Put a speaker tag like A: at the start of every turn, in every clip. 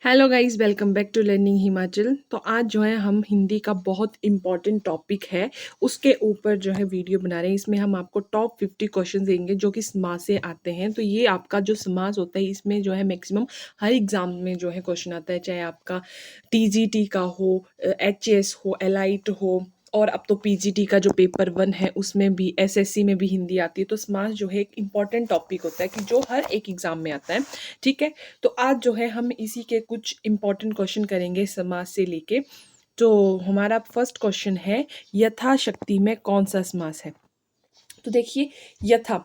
A: Hello guys, welcome back to learning Himachal. तो आज जो है हम हिंदी का बहुत इम्पॉर्टेंट टॉपिक है उसके ऊपर जो है वीडियो बना रहे हैं। इसमें हम आपको टॉप 50 क्वेश्चन देंगे जो कि समास से आते हैं। तो ये आपका जो समास होता है इसमें जो है मैक्सिमम हर एग्जाम में जो है क्वेश्चन आता है, चाहे आपका टीजीटी का हो, एचएस हो, एलाइट हो, और अब तो पीजीटी का जो पेपर 1 है उसमें भी, एसएससी में भी हिंदी आती है। तो समास जो है एक इम्पॉर्टेंट टॉपिक होता है कि जो हर एक एग्जाम में आता है। ठीक है, तो आज जो है हम इसी के कुछ इम्पोर्टेंट क्वेश्चन करेंगे समास से लेके। तो हमारा फर्स्ट क्वेश्चन है, यथाशक्ति में कौन सा समास है? तो देखिए, यथा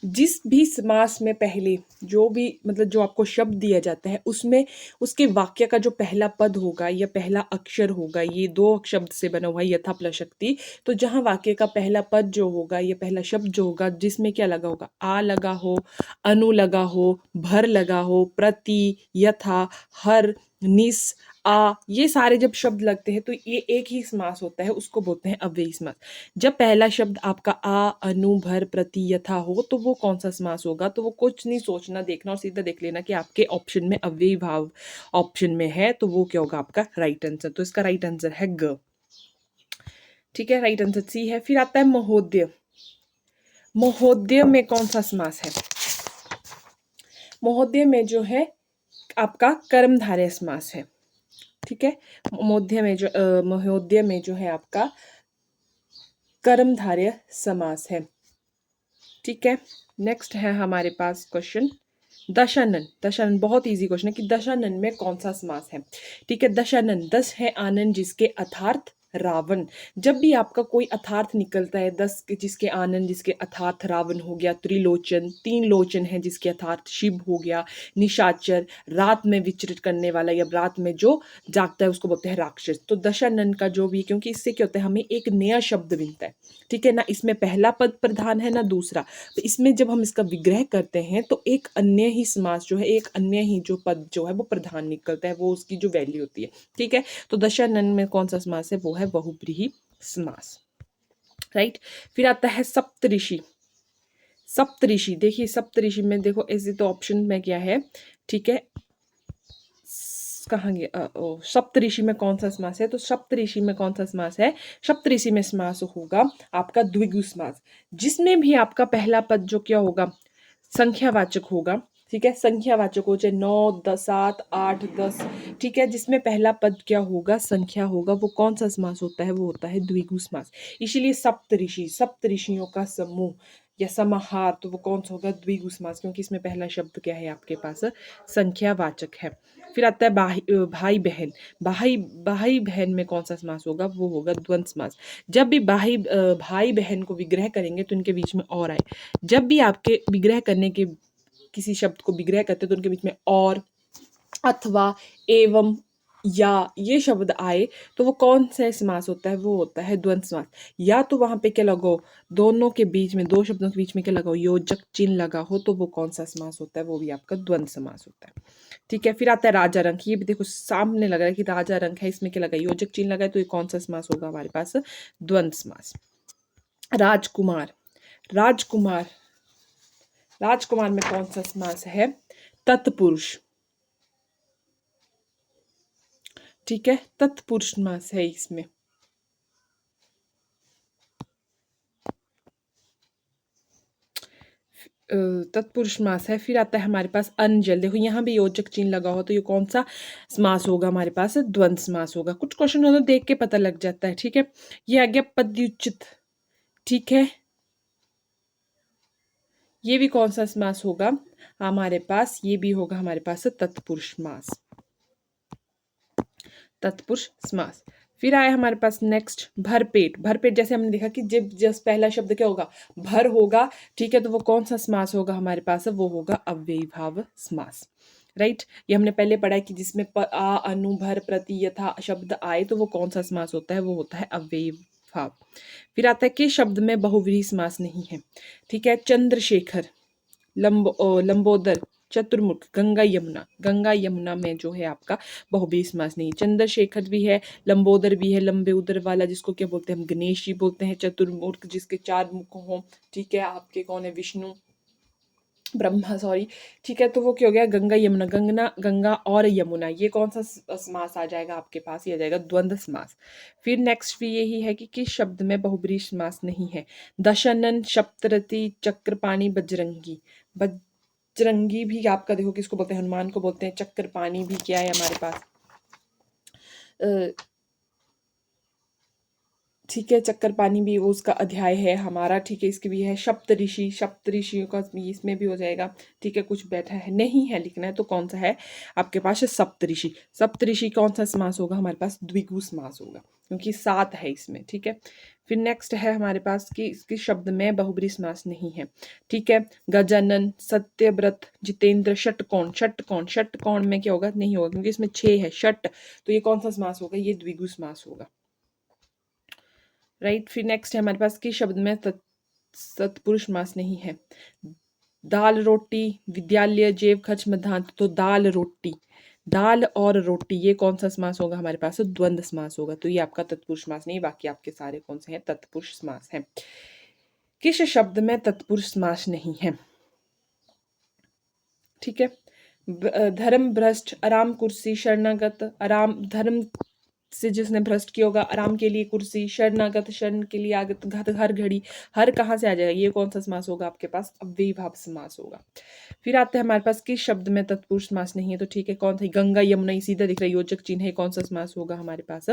A: जिस भी समास में पहले जो भी मतलब जो आपको शब्द दिया जाता है उसमें उसके वाक्य का जो पहला पद होगा या पहला अक्षर होगा, ये दो शब्द से बना हुआ है यथा प्लस शक्ति। तो जहाँ वाक्य का पहला पद जो होगा या पहला शब्द जो होगा जिसमें क्या लगा होगा, आ लगा हो, अनु लगा हो, भर लगा हो, प्रति, यथा, हर, निस, आ, ये सारे जब शब्द लगते हैं तो ये एक ही समास होता है, उसको बोलते हैं अव्ययी समास। जब पहला शब्द आपका आ, अनु, भर, प्रति, यथा हो तो वो कौन सा समास होगा? तो वो कुछ नहीं सोचना, देखना और सीधा देख लेना कि आपके ऑप्शन में अव्ययी भाव ऑप्शन में है, तो वो क्या होगा आपका राइट आंसर। तो इसका राइट आंसर है ग। ठीक है, राइट आंसर सी है। फिर आता है महोदय। महोदय में कौन सा समास है? महोदय में जो है आपका कर्मधारय समास है। ठीक है, महोदय में जो महोदय में जो है आपका कर्मधारय समास है। ठीक है, नेक्स्ट है हमारे पास क्वेश्चन, दशानन। दशानन बहुत इजी क्वेश्चन है कि दशानन में कौन सा समास है। ठीक है, दशानन, दस है आनंद जिसके अर्थात रावण। जब भी आपका कोई अर्थार्थ निकलता है, दस के जिसके आनंद जिसके अर्थात रावण हो गया, त्रिलोचन, तीन लोचन है जिसके अर्थात शिव हो गया, निशाचर, रात में विचरित करने वाला या रात में जो जागता है उसको बोलते हैं राक्षस। तो दशानन का जो भी, क्योंकि इससे क्या होता है हमें एक नया शब्द मिलता है। ठीक है ना, इसमें पहला पद प्रधान है ना दूसरा, तो इसमें जब हम इसका विग्रह करते हैं तो एक अन्य ही समास जो है, एक अन्य ही जो पद जो है वो प्रधान निकलता है, वो उसकी जो वैल्यू होती है। ठीक है, तो दशानन में कौन सा समास है? वो है बहुब्रीहि समास। राइट, फिर आता है सप्तऋषि। सप्तऋषि, देखिए सप्तऋषि में देखो ऐसे तो ऑप्शन में क्या है। ठीक है, कहाँ गया, सप्तऋषि में कौन सा समास है? तो सप्तऋषि में कौन सा समास है? सप्तऋषि में समास होगा आपका द्विगु समास, जिसमें भी आपका पहला पद जो क्या होगा, संख्यावाचक होगा। ठीक है, संख्यावाचक हो, चाहे 9, 10, 7, 8, 10। ठीक है, जिसमें पहला पद क्या होगा, संख्या होगा, वो कौन सा समास होता है? वो होता है द्विगु समास। इसीलिए सप्तऋषि, सप्तऋषियों का समूह या समाहार, तो वो कौन सा होगा? द्विगु समास, क्योंकि इसमें पहला शब्द क्या है आपके पास? संख्यावाचक है। फिर आता है भाई बहन। भाई भाई बहन में कौन सा समास होगा? वो होगा द्वंद समास। जब भी भाई बहन को विग्रह करेंगे तो इनके बीच में और आए। जब भी आपके विग्रह करने के, किसी शब्द को विग्रह करते तो उनके बीच में और, अथवा, एवं, या ये शब्द आए तो वो कौन सा समास होता है? वो होता है द्वंद समास। या तो वहां पे क्या लगाओ, दोनों के बीच में, दो शब्दों के बीच में क्या लगाओ, योजक चिन्ह लगा हो, तो वो कौन सा समास होता है? वो भी आपका द्वंद समास होता है। ठीक है, फिर आता है राजा रंक। ये भी देखो सामने लग रहा है कि राजा रंक है, इसमें क्या लगा, योजक चिन्ह लगा है, तो ये कौन सा समास होगा हमारे पास? द्वंद समास। राजकुमार। राजकुमार, राजकुमार में कौन सा समास है? तत्पुरुष। ठीक है, तत्पुरुष समास है इसमें। तत्पुरुष समास है। फिर आता है हमारे पास अंजल। देखो यहाँ भी योजक चिन्ह लगा हो, तो ये कौन सा समास होगा हमारे पास? द्वंद समास होगा। कुछ क्वेश्चन हो तो देख के पता लग जाता है। ठीक है, ये आ गया पदयुचित। ठीक है, ये भी कौन सा समास होगा हमारे पास? ये भी होगा हमारे पास तत्पुरुष समास। तत्पुरुष समास। फिर आया हमारे पास नेक्स्ट भरपेट। भरपेट जैसे हमने देखा कि जब जस्ट पहला शब्द क्या होगा, भर होगा। ठीक है, तो वो कौन सा समास होगा हमारे पास? वो होगा अव्ययी भाव समास। राइट, ये हमने पहले पढ़ा है कि जिसमें आ, अनु, भर, प्रति, यथा शब्द आए तो वो कौन सा समास होता है? वो होता है अव्ययी भाव। फिर आता है कि शब्द में बहुव्रीहि समास नहीं है। ठीक है, चंद्रशेखर, लंबोदर, चतुर्मुख, गंगा यमुना। गंगा यमुना में जो है आपका बहुव्रीहि समास नहीं। चंद्रशेखर भी है, लंबोदर भी है, लंबे उदर वाला जिसको क्या बोलते हैं हम? गणेश जी बोलते हैं। चतुर्मुख जिसके चार मुख हों। ठीक है, आपके कौन है? विष्णु। ब्रह्मा सॉरी, ठीक है। तो वो क्या हो गया, गंगा यमुना, गंगना गंगा और यमुना, ये कौन सा समास आ जाएगा आपके पास, ये आ जाएगा द्वंद्व समास। फिर नेक्स्ट भी यही है कि किस शब्द में बहुब्रीहि समास नहीं है। दशानन, सप्तरति, चक्रपाणी, बजरंगी। बजरंगी भी आपका देखो किसको बोलते हैं, हनुमान को बोलते हैं। चक्रपाणी भी क्या है हमारे पास, ठीक है। चक्करपानी भी वो उसका अध्याय है हमारा, ठीक है। इसकी भी है सप्तऋषि, सप्तऋषियों का भी इसमें भी हो जाएगा, ठीक है। कुछ बैठा है नहीं है लिखना है तो कौन सा है आपके पास है सप्तऋषि। सप्तऋषि कौन सा समास होगा हमारे पास, द्विगु समास होगा, क्योंकि 7 है इसमें, ठीक है। फिर नेक्स्ट है हमारे पास कि इसके शब्द में बहुब्रीहि समास नहीं है, ठीक है। गजानन, सत्यव्रत, जितेंद्र, षटकोण। षटकोण, षटकोण में क्या होगा, नहीं होगा क्योंकि इसमें 6 है षट, तो ये कौन सा समास होगा, ये द्विगु समास होगा, राइट। फिर नेक्स्ट है हमारे पास कि शब्द में सत्पुरुष समास नहीं है। दाल रोटी, विद्यालय, जेब खर्च, मध्यांत। तो दाल रोटी, दाल और रोटी, ये कौन सा समास होगा हमारे पास, द्वंद्व समास होगा। तो ये आपका तत्पुरुष समास नहीं, बाकी आपके सारे कौन से हैं, तत्पुरुष समास हैं। किस शब्द में तत्पुरुष समास नहीं है, ठीक है। धर्म भ्रष्ट, आराम कुर्सी, शरणागत। आराम, धर्म से जिसने भ्रष्ट किया होगा, आराम के लिए कुर्सी, शरणागत, शरण के लिए आगत, घत हर घड़ी। हर कहाँ से आ जाएगा, ये कौन सा समास होगा आपके पास, अव्ययीभाव समास होगा। फिर आते हैं हमारे पास किस शब्द में तत्पुरुष समास नहीं है, तो ठीक है कौन सा, गंगा यमुना, ये सीधा दिख रहा है, योजक चिन्ह है, कौन सा समास होगा हमारे पास,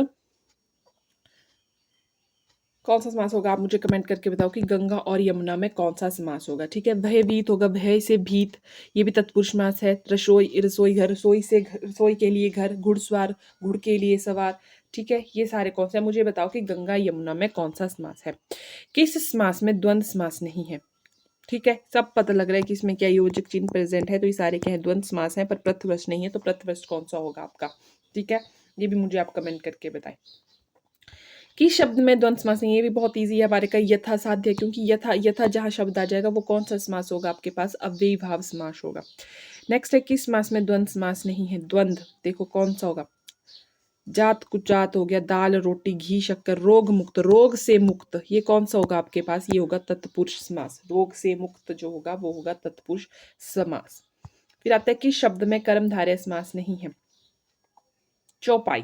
A: कौन सा समास होगा, आप मुझे कमेंट करके बताओ कि गंगा और यमुना में कौन सा समास होगा, ठीक है। भयभीत होगा, भय से भीत, ये भी तत्पुरुष समास है। रसोई, रसोई घर, रसोई से रसोई के लिए घर। घुड़सवार, घुड़ के लिए सवार, ठीक है। ये सारे कौन से हैं, मुझे बताओ कि गंगा यमुना में कौन सा समास है। किस समास में द्वंद्व समास नहीं है, ठीक है। सब पता लग रहा है कि इसमें क्या योजक चिन्ह प्रेजेंट है, तो ये सारे क्या है, द्वंद्व समास है, पर प्रत्यवस्त नहीं है, तो प्रत्यवस्त कौन सा होगा आपका, ठीक है। ये भी मुझे आप कमेंट करके बताएं। किस शब्द में द्वंद्व समास नहीं है, ये भी बहुत इजी है हमारे का, यथा साध्य, क्योंकि यथा, यथा जहाँ शब्द आ जाएगा वो कौन सा समास होगा आपके पास, अव्ययी भाव समास होगा। नेक्स्ट है किस समास में द्वंद्व समास नहीं है। द्वंद्व देखो कौन सा होगा, जात कुजात हो गया, दाल रोटी, घी शक्कर, रोग मुक्त, रोग से मुक्त, ये कौन सा होगा आपके पास, ये होगा तत्पुरुष समास। रोग से मुक्त जो होगा वो होगा तत्पुरुष समास। फिर आता है किस शब्द में कर्मधारय समास नहीं है, चौपाई,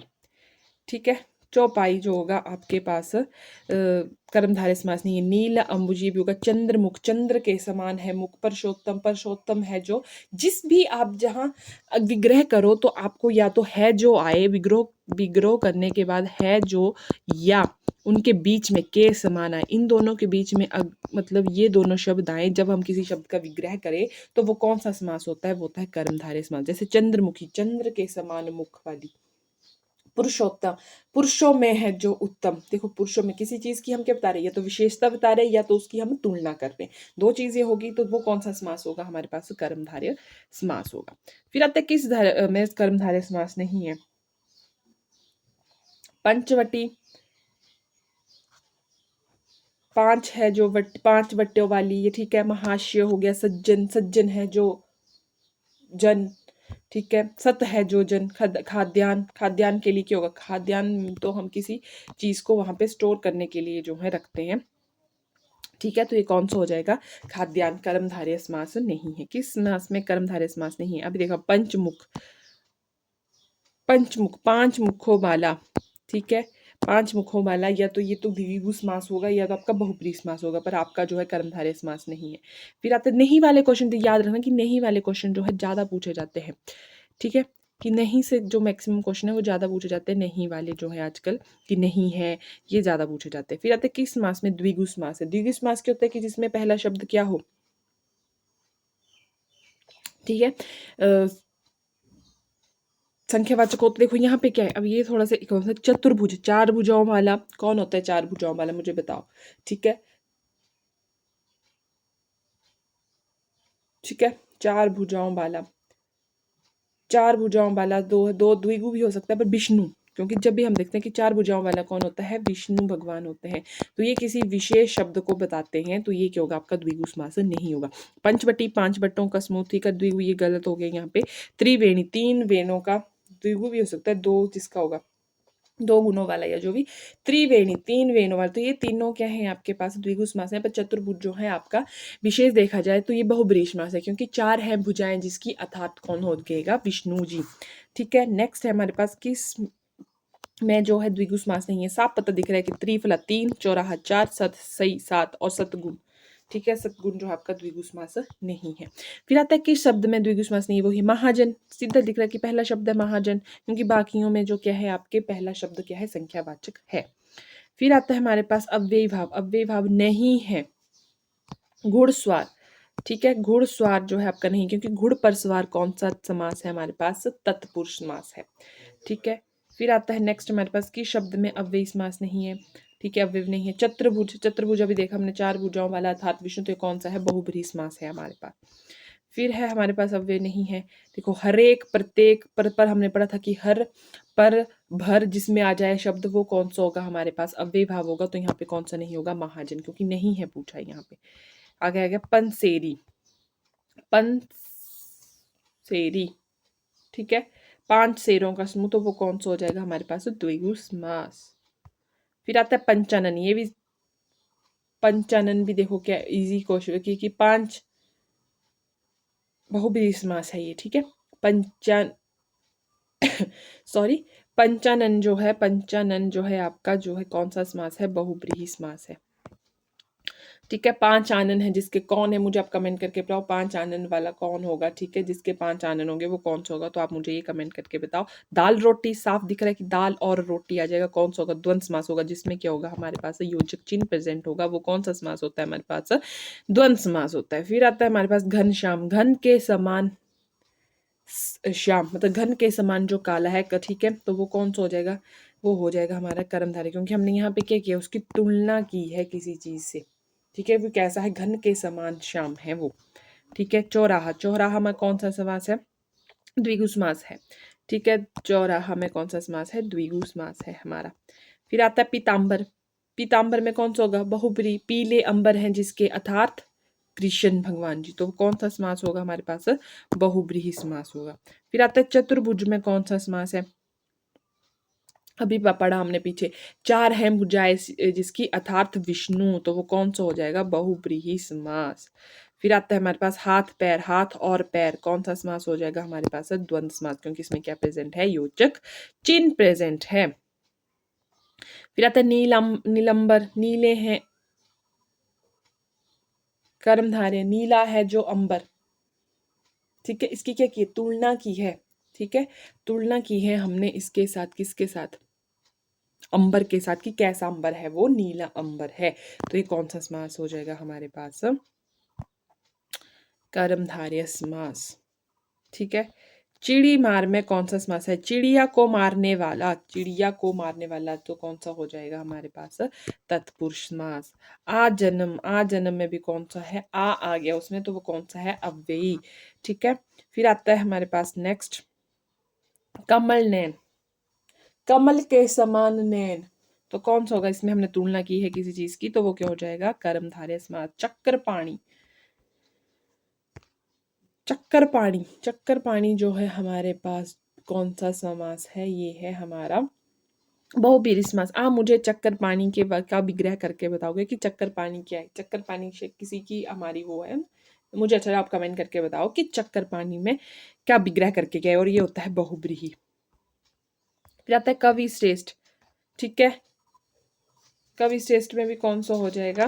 A: ठीक है। चौपाई जो होगा आपके पास कर्मधारय समास नहीं है। नील अंबुज, ये भी होगा। चंद्रमुख, चंद्र के समान है मुख। परसोत्तम, परसोत्तम है जो, जिस भी आप जहाँ विग्रह करो तो आपको या तो है जो आए, विग्रह विग्रह करने के बाद है जो, या उनके बीच में के समान आए, इन दोनों के बीच में मतलब ये दोनों शब्द आए जब हम किसी शब्द का विग्रह करें तो वो कौन सा समास होता है, वो होता है कर्मधारय समास। जैसे चंद्रमुखी, चंद्र के समान मुख वाली। पुरुषोत्तम, पुरुषों में है जो उत्तम। देखो पुरुषों में किसी चीज की हम क्या बता रहे हैं, या तो विशेषता बता रहे हैं या तो उसकी हम तुलना कर रहे हैं, दो चीजें होगी तो वो कौन सा समास होगा हमारे पास, कर्मधारय समास होगा। फिर आता है किस में कर्मधारय समास नहीं है, पंचवटी, 5 है जो 5 वट्यों वाली, ये ठीक है। महाशय हो गया, सज्जन, सज्जन है जो जन, ठीक है। सत है जो जन। खाद्यान्न, खाद्यान्न के लिए क्या होगा, खाद्यान्न तो हम किसी चीज को वहां पे स्टोर करने के लिए जो है रखते हैं, ठीक है। तो ये कौन सा हो जाएगा, खाद्यान्न। कर्मधारय समास नहीं है। किस समास में कर्मधारय समास नहीं है, अभी देखो पंचमुख, पंचमुख, 5 मुखों वाला, ठीक है। 5 मुखों वाला, या तो ये तो द्विगु समास होगा या तो आपका बहुब्रीहि समास होगा, पर आपका जो है कर्मधारय समास नहीं है। फिर आते नहीं वाले क्वेश्चन, तो याद रखना कि नहीं वाले क्वेश्चन जो है ज्यादा पूछे जाते हैं, ठीक है। कि नहीं से जो मैक्सिमम क्वेश्चन है वो ज़्यादा पूछे जाते हैं, नहीं वाले जो है आजकल कि नहीं है, ये ज़्यादा पूछे जाते हैं। फिर आते हैं किस समास में द्विगु समास है। द्विगु समास क्या होता है कि जिसमें पहला शब्द क्या हो, ठीक है। संख्यावाचक होता, देखो यहाँ पे क्या है, अब ये थोड़ा सा कौन सा, चतुर्भुज, 4 भुजाओं वाला कौन होता है, 4 भुजाओं वाला मुझे बताओ, ठीक है। ठीक है, 4 भुजाओं वाला, 4 भुजाओं वाला, दो दो द्विगु भी हो सकता है, पर विष्णु, क्योंकि जब भी हम देखते हैं कि 4 भुजाओं वाला कौन होता है, विष्णु भगवान होते हैं, तो ये किसी विशेष शब्द को बताते हैं, तो ये क्या होगा आपका, द्विगु समास नहीं होगा। पंचवटी, 5 बट्टों का समूह, ठीक है। द्विगु ये गलत हो गया यहाँ पे। त्रिवेणी, 3 वेणों का द्विगु भी हो सकता है, 2 जिसका होगा दो गुणों वाला या जो भी त्रिवेणी तीन वेणों वाला, तो ये तीनों क्या है आपके पास द्विगु समास है। पर चतुर्भुज जो है आपका विशेष देखा जाए तो ये बहुब्रीहि समास है, क्योंकि चार है भुजाएं जिसकी, अर्थात कौन हो गएगा, विष्णु जी। ठीक है, नेक्स्ट है हमारे पास किस में जो है द्विगु समास नहीं है। साफ पता दिख रहा है कि त्रिफला तीन, चौराहा चार, सत सही सात और सतगुण। ठीक है, सतगुण जो है आपका द्विगु समास नहीं है। फिर आता है किस शब्द में द्विगु समास नहीं है, वही महाजन। सीधा दिख रहा है कि पहला शब्द है महाजन, क्योंकि बाकियों में जो क्या है आपके पहला शब्द क्या है, संख्यावाचक है। फिर आता है हमारे पास अव्ययी भाव, अव्ययी भाव नहीं है। घुड़स्वार, ठीक है, घुड़स्वार जो है आपका नहीं, क्योंकि घुड़ पर सवार कौन सा समास है हमारे पास, तत्पुरुष समास है। ठीक है, फिर आता है नेक्स्ट हमारे पास कि शब्द में अव्ययी समास नहीं है। ठीक है, अव्यय नहीं है। चतुर्भुज, चतुर्भुज अभी देखा हमने, चार भुजाओं वाला अर्थात विष्णु, तो ये कौन सा है, बहुब्रीहि समास है हमारे पास। फिर है हमारे पास अव्यय नहीं है, देखो हरेक, प्रत्येक, पर हमने पढ़ा था कि हर, पर, भर जिसमें आ जाए शब्द वो कौन सा होगा हमारे पास, अव्यय भाव होगा। तो यहाँ पे कौन सा नहीं होगा, महाजन, क्योंकि नहीं है पूछा है यहाँ पे। आगे आ गया पंसेरी, पंसेरी, ठीक है, पांच शेरों का समूह, तो वो कौन सा हो जाएगा हमारे पास, द्विगु समास। फिर आता है पंचानन, ये भी पंचानन भी देखो क्या इजी क्वेश्चन, क्योंकि पांच बहुब्रीहि समास है ये। ठीक है, पंचान सॉरी, पंचानन जो है, पंचानन जो है आपका जो है कौन सा समास है, बहुब्रीहि समास है। ठीक है, पांच आनन है जिसके, कौन है मुझे आप कमेंट करके बताओ, पांच आनन वाला कौन होगा। ठीक है, जिसके पांच आनन होंगे वो कौन सा होगा, तो आप मुझे ये कमेंट करके बताओ। दाल रोटी, साफ दिख रहा है कि दाल और रोटी आ जाएगा, कौन सा होगा, द्वंद्व समास होगा, जिसमें क्या होगा हमारे पास, योजक चिन्ह प्रेजेंट होगा। वो कौन सा समास होता है हमारे पास, द्वंद्व समास होता है। फिर आता है हमारे पास घनश्याम, घन के समान श्याम, मतलब घन के समान जो काला है। ठीक है, तो वो कौन सा हो जाएगा, वो हो जाएगा हमारा कर्मधारय, क्योंकि हमने यहाँ पे क्या किया, उसकी तुलना की है किसी चीज से। ठीक है, वो कैसा है, घन के समान श्याम है वो। ठीक है, चौराहा, चौराहा में कौन सा समास है, द्विगु समास है। ठीक है, चौराहा में कौन सा समास है, द्विगु समास है हमारा। फिर आता है पीताम्बर, पीताम्बर में कौन सा होगा, बहुब्रीहि, पीले अंबर हैं जिसके, अर्थात कृष्ण भगवान जी, तो कौन सा समास होगा हमारे पास, बहुब्रीहि समास होगा। फिर आता है चतुर्भुज में कौन सा समास है, अभी पढ़ा हमने पीछे, चार है भुजाएं जिसकी, अर्थात विष्णु, तो वो कौन सा हो जाएगा, बहुब्रीहि समास। फिर आता है हमारे पास हाथ पैर, हाथ और पैर, कौन सा समास हो जाएगा हमारे पास, द्वंद्व समास, क्योंकि इसमें क्या प्रेजेंट है, योजक चिन्ह प्रेजेंट है। फिर आता है नीलम, नीलंबर, नीले हैं कर्मधारय, नीला है जो अंबर। ठीक है, इसकी क्या की, तुलना की है। ठीक है, तुलना की है हमने इसके साथ, किसके साथ, अंबर के साथ, कि कैसा अंबर है, वो नीला अंबर है। तो ये कौन सा समास हो जाएगा हमारे पास, कर्मधारय समास। ठीक है, चिड़ी मार में कौन सा समास है, चिड़िया को मारने वाला, चिड़िया को मारने वाला, तो कौन सा हो जाएगा हमारे पास, तत्पुरुष समास। आ जन्म, आ जन्म में भी कौन सा है, आ गया उसमें, तो वो कौन सा है, अव्ययी। ठीक है, फिर आता है हमारे पास नेक्स्ट कमल नैन, कमल के समान नैन, तो कौन सा होगा, इसमें हमने तुलना की है किसी चीज की, तो वो क्या हो जाएगा, कर्मधारय समास। चक्कर पाणी, चक्कर पाणी, चक्कर पाणी जो है हमारे पास कौन सा समास है, ये है हमारा बहुब्रीहि समास। आप मुझे चक्कर पानी के का विग्रह करके बताओगे कि चक्कर पानी क्या है, चक्कर पानी से किसी की हमारी वो है, मुझे अच्छा आप कमेंट करके बताओ कि चक्कर पानी में क्या विग्रह करके क्या है, और ये होता है बहुब्रीहि। फिर आता है कवि श्रेष्ठ, ठीक है, कवि श्रेष्ठ में भी कौन सा हो जाएगा,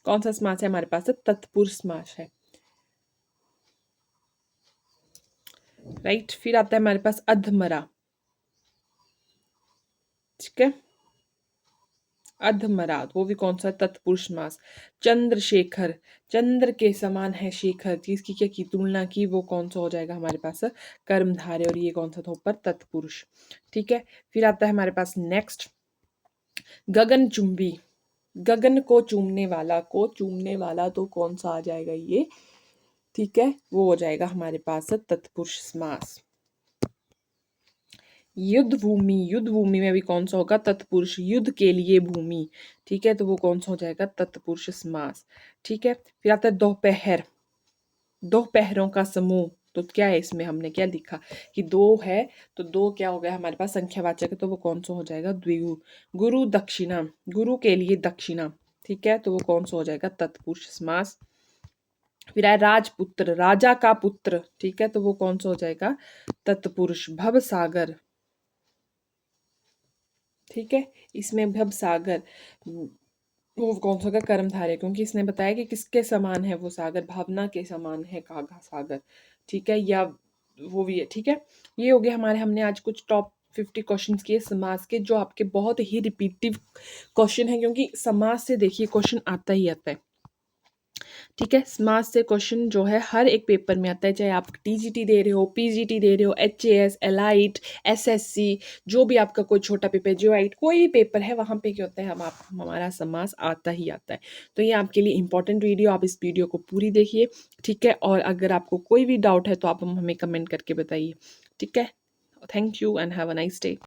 A: कौन सा समास है हमारे पास, तत्पुरुष समास है। राइट, फिर आता है हमारे पास अधमरा, ठीक है, अधमरा, वो भी कौन सा, तत्पुरुष समास। चंद्रशेखर, चंद्र के समान है शेखर, जिसकी क्या की, तुलना की, वो कौन सा हो जाएगा हमारे पास, कर्मधारय, और ये कौन सा था ऊपर, तत्पुरुष। ठीक है, फिर आता है हमारे पास नेक्स्ट गगन चुंबी, गगन को चूमने वाला, को चूमने वाला, तो कौन सा आ जाएगा ये, ठीक है, वो हो जाएगा हमारे पास तत्पुरुष समास। युद्ध भूमि, युद्ध भूमि में भी कौन सा होगा, तत्पुरुष, युद्ध के लिए भूमि। ठीक है, तो वो कौन सा हो जाएगा, तत्पुरुष समास। ठीक है, फिर आता है दोपहर, दोपहरों का समूह, तो क्या है इसमें, हमने क्या लिखा कि 2 है, तो 2 क्या हो गया हमारे पास संख्यावाचक है, तो वो कौन सा हो जाएगा, द्विगु। गुरु दक्षिणा, गुरु के लिए दक्षिणा, ठीक है, तो वो कौन सा हो जाएगा, तत्पुरुष समास। फिर है राजपुत्र, राजा का पुत्र, ठीक है, तो वो कौन सा हो जाएगा, तत्पुरुष। भवसागर, ठीक है, इसमें भवसागर वो कौन सा होगा, कर्मधारय, क्योंकि इसने बताया कि किसके समान है वो सागर, भावना के समान है कागा सागर, ठीक है, या वो भी है, ठीक है। ये हो गया हमारे, हमने आज कुछ टॉप 50 क्वेश्चंस किए समास के, जो आपके बहुत ही रिपीटिव क्वेश्चन है, क्योंकि समास से देखिए क्वेश्चन आता ही आता है, ठीक है। समास से क्वेश्चन जो है हर एक पेपर में आता है, चाहे आप टीजीटी दे रहे हो, पीजीटी दे रहे हो, एचएएस, एलाइट, एसएससी, जो भी आपका कोई छोटा पेपर, जीआईट, कोई भी पेपर है, वहाँ पे क्या होता है, हमारा समास आता ही आता है। तो ये आपके लिए इंपॉर्टेंट वीडियो, आप इस वीडियो को पूरी देखिए, ठीक है। और अगर आपको कोई भी डाउट है तो आप हमें कमेंट करके बताइए, ठीक है। Thank you and have a nice day.